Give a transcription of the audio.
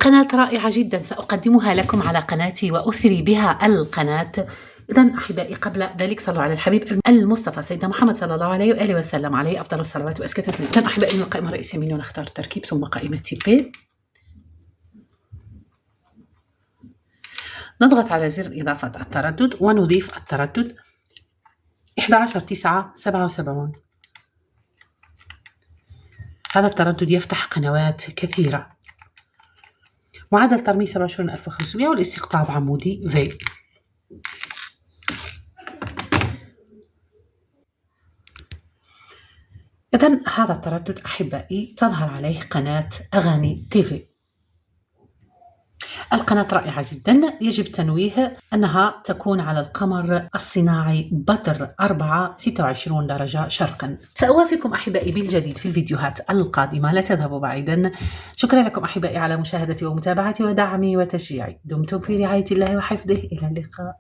قناة رائعة جدا سأقدمها لكم على قناتي وأثري بها القناة. إذن أحبائي، قبل ذلك صلوا على الحبيب المصطفى سيدنا محمد صلى الله عليه وآله وسلم، عليه أفضل الصلوات وأزكى التسليم. إذن أحبائي، من القائمة الرئيسية يمين ونختار التركيب ثم قائمة تيبي. نضغط على زر إضافة التردد ونضيف التردد 11977. هذا التردد يفتح قنوات كثيرة. معدل ترميز 27500 والاستقطاب عمودي V. إذن هذا التردد أحبائي تظهر عليه قناة أغاني تيفي. القناة رائعة جدا، يجب تنويه أنها تكون على القمر الصناعي بدر 4 26 درجة شرقا. سأوافيكم أحبائي بالجديد في الفيديوهات القادمة، لا تذهبوا بعيدا. شكرا لكم أحبائي على مشاهدتي ومتابعتي ودعمي وتشجيعي. دمتم في رعاية الله وحفظه، إلى اللقاء.